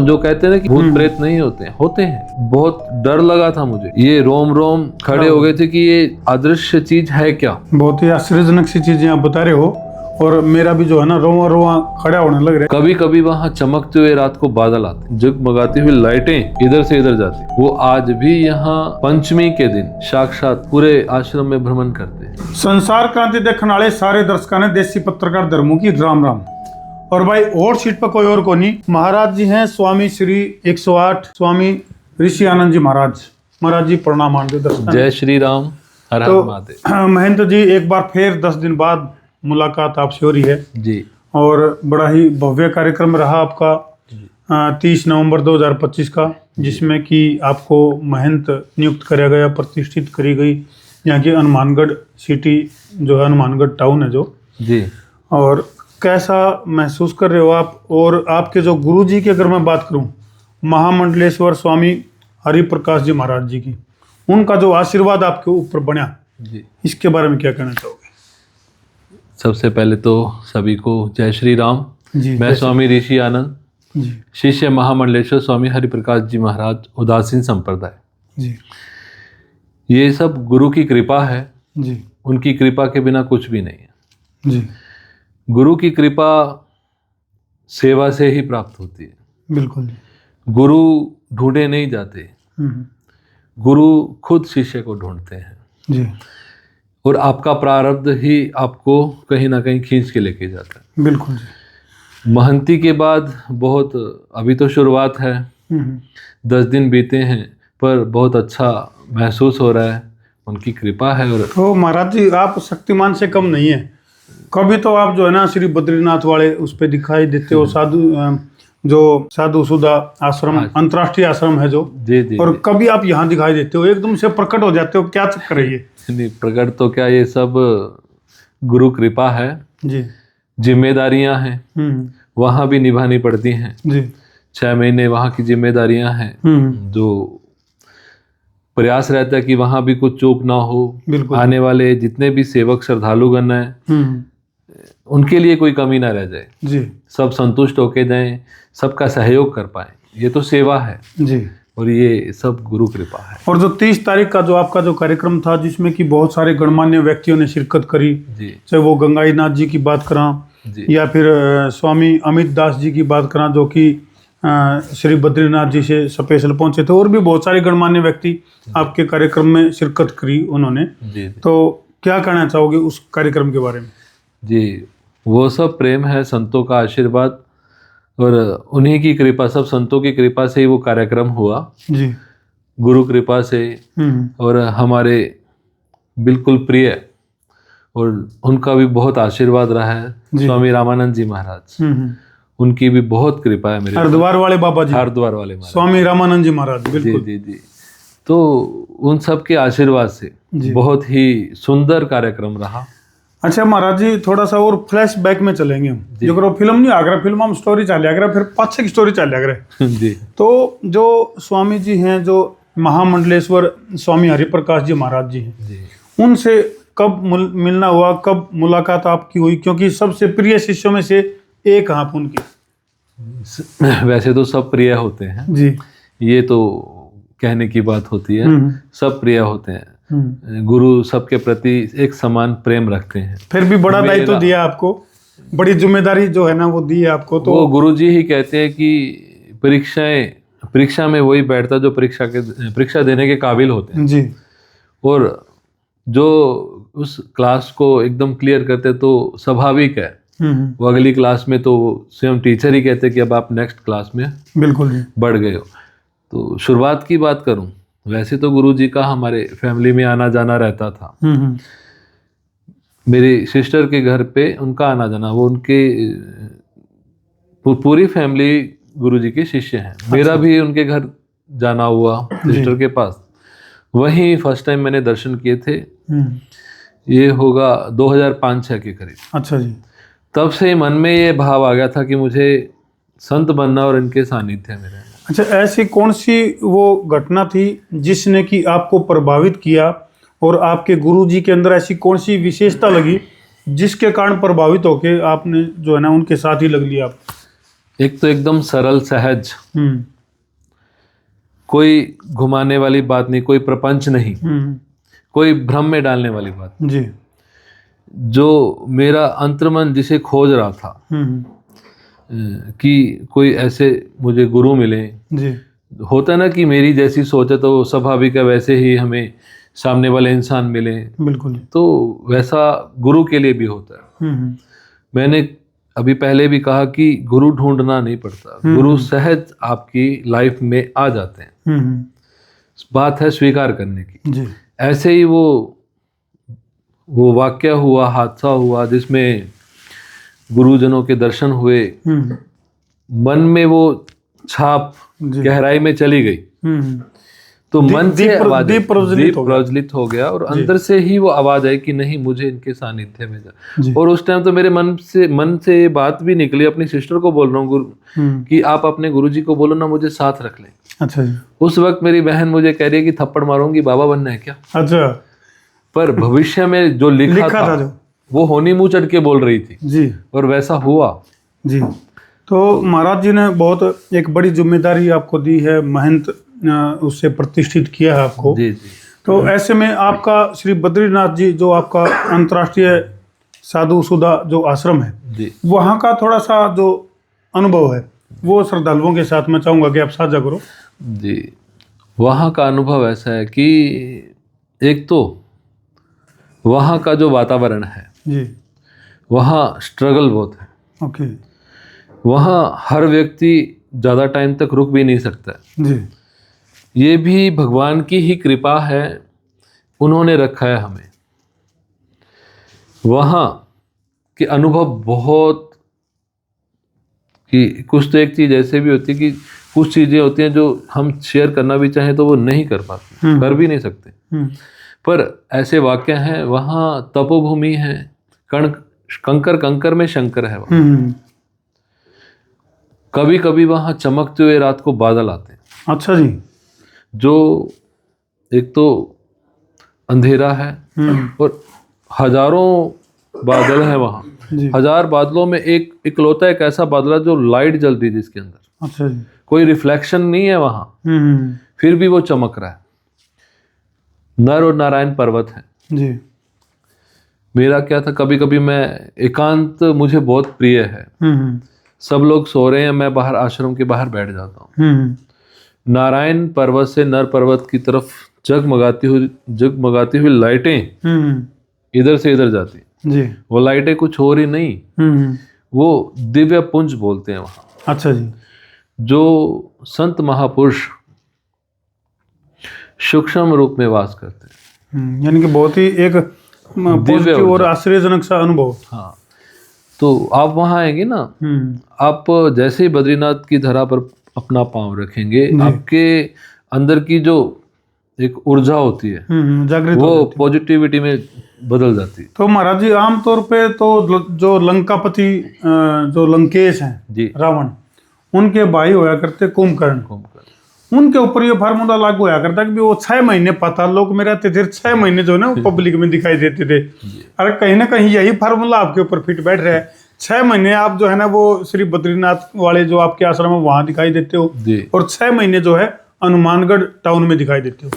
जो कहते हैं ना कि भूत प्रेत नहीं होते हैं। बहुत डर लगा था मुझे, ये रोम रोम खड़े हो गए थे कि ये अदृश्य चीज है क्या। बहुत ही आश्चर्यजनक सी चीजें आप बता रहे हो, और मेरा भी जो है ना रोआ रोआ खड़ा होने लग रहा है। कभी कभी वहाँ चमकते हुए रात को बादल आते, जगमगाती हुई लाइटें इधर से इधर जाती। वो आज भी यहाँ पंचमी के दिन साक्षात पूरे आश्रम में भ्रमण करते हैं। संसार क्रांति देखने वाले सारे दर्शकों ने देसी पत्रकार धर्मों की राम राम। और भाई और सीट पर कोई और को नहीं, महाराज जी हैं स्वामी श्री 108 स्वामी ऋषि आनंद जी महाराज। महाराज जी प्रणाम आंटे दर्शक। जय श्री राम, हर हर महादेव। महंत जी एक बार फिर 10 दिन बाद मुलाकात आपसे हो रही है जी, और बड़ा ही भव्य कार्यक्रम रहा आपका 30 नवंबर 2025 का, जिसमें कि आपको महंत नियुक्त किया गया, प्रतिष्ठित करी गई यहाँ की हनुमानगढ़ सिटी जो है, हनुमानगढ़ टाउन है जो जी। और कैसा महसूस कर रहे हो आप? और आपके जो गुरु जी की अगर मैं बात करूं, महामंडलेश्वर स्वामी हरिप्रकाश जी महाराज जी की, उनका जो आशीर्वाद आपके ऊपर बना जी, इसके बारे में क्या कहना चाहोगे? सबसे पहले तो सभी को जय श्री राम। जी, मैं स्वामी ऋषि आनंद, जी शिष्य महामंडलेश्वर स्वामी हरिप्रकाश जी महाराज, उदासीन संप्रदाय। जी ये सब गुरु की कृपा है, जी उनकी कृपा के बिना कुछ भी नहीं है। जी गुरु की कृपा सेवा से ही प्राप्त होती है। बिल्कुल जी। गुरु ढूंढे नहीं जाते, हम्म, गुरु खुद शिष्य को ढूंढते हैं, जी और आपका प्रारब्ध ही आपको कहीं ना कहीं खींच के लेके जाता है। बिल्कुल जी। महंती के बाद बहुत, अभी तो शुरुआत है, 10 दिन बीते हैं, पर बहुत अच्छा महसूस हो रहा है, उनकी कृपा है। और तो महाराज जी आप शक्तिमान से कम नहीं है। कभी तो आप जो है ना श्री बद्रीनाथ वाले उस पे दिखाई देते हो, जो साधु सुधा आश्रम, अंतर्राष्ट्रीय आश्रम है जो, जी जी। और कभी आप यहाँ दिखाई देते हो, एकदम से प्रकट हो जाते हो, क्या चक्कर है ये? नहीं, प्रकट तो क्या, ये सब गुरु कृपा है। जी। जिम्मेदारियां हैं, वहाँ भी निभानी पड़ती हैं। जी 6 महीने वहाँ की जिम्मेदारियां हैं, जो प्रयास रहता है कि वहाँ भी कुछ चूक ना हो। बिल्कुल। आने वाले जितने भी सेवक श्रद्धालुगण हैं, उनके लिए कोई कमी ना रह जाए, जी सब संतुष्ट होके जाएं, सबका सहयोग कर पाए। ये तो सेवा है जी, और ये सब गुरु कृपा है। और जो 30 तारीख का जो आपका जो कार्यक्रम था, जिसमें कि बहुत सारे गणमान्य व्यक्तियों ने शिरकत करी, जी, चाहे वो गंगाई नाथ जी की बात करा जी, या फिर स्वामी अमित दास जी की बात करा, जो कि श्री बद्रीनाथ जी से स्पेशल पहुंचे थे, और भी बहुत सारे गणमान्य व्यक्ति आपके कार्यक्रम में शिरकत करी उन्होंने। जी, तो क्या कहना चाहोगे उस कार्यक्रम के बारे में? जी, वो सब प्रेम है, संतों का आशीर्वाद और उन्हीं की कृपा, सब संतों की कृपा से ही वो कार्यक्रम हुआ, जी। गुरु कृपा से। और हमारे बिल्कुल प्रिय, और उनका भी बहुत आशीर्वाद रहा है, स्वामी रामानंद जी महाराज, उनकी भी बहुत कृपा है मेरे। हरिद्वार वाले बाबा जी, हरिद्वार वाले महाराज, स्वामी रामानंद जी महाराज, जी बिल्कुल। जी जी। तो उन सब के आशीर्वाद से बहुत ही सुंदर कार्यक्रम रहा। अच्छा महाराज जी, थोड़ा सा और फ्लैशबैक में चलेंगे हम, जो करो फिल्म नहीं आगरा, फिल्म हम स्टोरी चलिया करा, फिर पाछे की स्टोरी चलिया करे। जी। तो जो स्वामी जी हैं, जो महामंडलेश्वर स्वामी हरिप्रकाश जी महाराज जी हैं, जी, उनसे कब मिलना हुआ, कब मुलाकात आपकी हुई? क्योंकि सबसे प्रिय शिष्यों में से एक आप उनकी। वैसे तो सब प्रिय होते हैं जी, ये तो कहने की बात होती है, सब प्रिय होते हैं। गुरु सबके प्रति एक समान प्रेम रखते हैं। फिर भी बड़ा दायित्व तो दिया आपको, बड़ी जिम्मेदारी जो है ना वो दी है आपको। तो वो गुरु जी ही कहते हैं कि परीक्षा में वही बैठता जो परीक्षा देने के काबिल होते हैं जी, और जो उस क्लास को एकदम क्लियर करते, तो स्वाभाविक है वो अगली क्लास में तो स्वयं टीचर ही कहते कि अब आप नेक्स्ट क्लास में बिल्कुल जी बढ़ गए हो। तो शुरुआत की बात करूं, वैसे तो गुरु जी का हमारे फैमिली में आना जाना रहता था। मेरी सिस्टर के घर पे उनका आना जाना, वो उनके पूरी फैमिली गुरु जी के शिष्य हैं। मेरा भी उनके घर जाना हुआ सिस्टर के पास, वहीं फर्स्ट टाइम मैंने दर्शन किए थे। ये होगा 2005-06 के करीब। अच्छा जी। तब से मन में ये भाव आ गया था कि मुझे संत बनना और इनके सानिध्य में रहना। अच्छा, ऐसी कौन सी वो घटना थी जिसने कि आपको प्रभावित किया, और आपके गुरुजी के अंदर ऐसी कौन सी विशेषता लगी जिसके कारण प्रभावित होके आपने जो है ना उनके साथ ही लग लिया आप? एक तो एकदम सरल सहज, कोई घुमाने वाली बात नहीं, कोई प्रपंच नहीं, कोई भ्रम में डालने वाली बात जी। जो मेरा अंतर्मन जिसे खोज रहा था कि कोई ऐसे मुझे गुरु मिले जी। होता है ना कि मेरी जैसी सोच है तो स्वाभाविक है वैसे ही हमें सामने वाले इंसान मिले, बिल्कुल। तो वैसा गुरु के लिए भी होता है। मैंने अभी पहले भी कहा कि गुरु ढूंढना नहीं पड़ता, गुरु सहज आपकी लाइफ में आ जाते हैं। बात है स्वीकार करने की जी। ऐसे ही वो वाक्य हुआ, हादसा हुआ जिसमें गुरुजनों के दर्शन हुए, मन में वो छाप गहराई में चली गई, तो मन से दीप प्रज्वलित हो गया और अंदर से ही वो आवाज आई कि नहीं मुझे इनके सानिध्य में जा। और उस टाइम तो मेरे मन से ये बात भी निकली, अपनी सिस्टर को बोल रहा हूँ गुरु कि आप अपने गुरुजी को बोलो ना मुझे साथ रख लें। अच्छा जी। उस वक्त मेरी बहन मुझे कह रही है कि थप्पड़ मारूंगी, बाबा बनना है क्या? अच्छा। पर भविष्य में जो लिखा था जो वो होनी मुंह चढ़ के बोल रही थी जी, और वैसा हुआ जी। तो महाराज जी ने बहुत एक बड़ी जिम्मेदारी आपको दी है, महंत उससे प्रतिष्ठित किया है आपको। जी जी। तो ऐसे में आपका श्री बद्रीनाथ जी जो आपका अंतर्राष्ट्रीय साधु सुधा जो आश्रम है जी, वहाँ का थोड़ा सा जो अनुभव है वो श्रद्धालुओं के साथ मैं चाहूँगा कि आप साझा करो। जी, वहाँ का अनुभव ऐसा है कि एक तो वहाँ का जो वातावरण है जी, वहाँ स्ट्रगल बहुत है। ओके। वहाँ हर व्यक्ति ज़्यादा टाइम तक रुक भी नहीं सकता है। जी। ये भी भगवान की ही कृपा है, उन्होंने रखा है हमें। वहाँ के अनुभव बहुत कि कुछ तो एक चीज़ ऐसे भी होती है कि कुछ चीज़ें होती हैं जो हम शेयर करना भी चाहें तो वो नहीं कर पाते, कर भी नहीं सकते। पर ऐसे वाक्य हैं, वहाँ तपोभूमि है, कंकर कंकर में शंकर है वहाँ। कभी कभी वहाँ चमकते हुए रात को बादल आते हैं। अच्छा जी। जो एक तो अंधेरा है और हजारों बादल हैं वहाँ। हजार बादलों में एक इकलौता एक ऐसा बादल है जो लाइट जलती है जिसके अंदर। अच्छा जी। कोई रिफ्लेक्शन नहीं है वहाँ, फिर भी वो चमक रहा है। नर और नारायण पर्वत है जी। मेरा क्या था, कभी कभी मैं एकांत मुझे बहुत प्रिय है। सब लोग सो रहे हैं, मैं बाहर आश्रम के बाहर बैठ जाता हूँ। नारायण पर्वत से नर पर्वत की तरफ जगमगाती हुई लाइटें इधर से इधर जाती जी। वो लाइटें कुछ और ही नहीं, वो दिव्य पुंज बोलते हैं वहाँ। अच्छा जी। जो संत महापुरुष सूक्ष्म रूप में वास करते हैं, यानी कि बहुत ही एक पॉजिटिव और आश्चर्यजनक सा अनुभव। हाँ, तो आप वहाँ आएंगे ना, आप जैसे ही बद्रीनाथ की धरा पर अपना पांव रखेंगे, आपके अंदर की जो एक ऊर्जा होती है जागृत वो पॉजिटिविटी में बदल जाती है। तो महाराज जी आमतौर पे तो जो लंकापति जो लंकेश हैं जी, रावण, उनके भाई होया करते कुंभकर्ण, उनके ऊपर ये फार्मूला लागू होया करता कि वो 6 महीने पाताल लोक में रहते थे, 6 महीने जो है ना वो पब्लिक में दिखाई देते थे। अरे कहीं ना कहीं यही फार्मूला आपके ऊपर फिट बैठ रहा है। 6 महीने आप जो है ना वो श्री बद्रीनाथ वाले जो आपके आश्रम है वहां दिखाई देते हो, और 6 महीने जो है हनुमानगढ़ टाउन में दिखाई देते हो।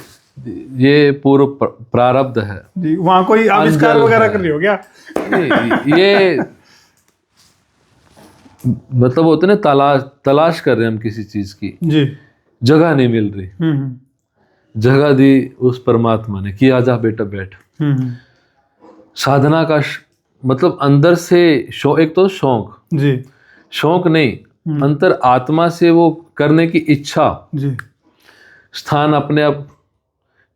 ये पूर्व प्रारब्ध है जी। वहां कोई आविष्कार वगैरह कर रही हो क्या? ये मतलब होते ना तलाश कर रहे हैं हम किसी चीज की जी, जगह नहीं मिल रही। जगह दी उस परमात्मा ने कि आजा बेटा बैठ। साधना का मतलब अंदर से एक तो शौक जी, शौक नहीं, अंतर आत्मा से वो करने की इच्छा जी। स्थान अपने आप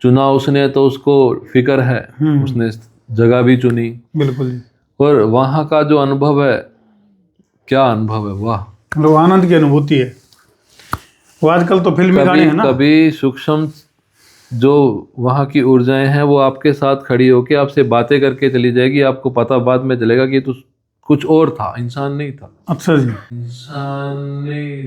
चुना उसने तो उसको फिक्र है, उसने जगह भी चुनी। बिल्कुल जी। और वहाँ का जो अनुभव है, क्या अनुभव है, वाह, मतलब आनंद की अनुभूति है वो। आजकल तो फिल्मी गाने हैं ना, कभी सूक्ष्म जो वहाँ की ऊर्जाएं हैं वो आपके साथ खड़ी होके आपसे बातें करके चली जाएगी। आपको पता बाद में चलेगा कि तो कुछ और था, इंसान नहीं था। अच्छा जी। इंसान नहीं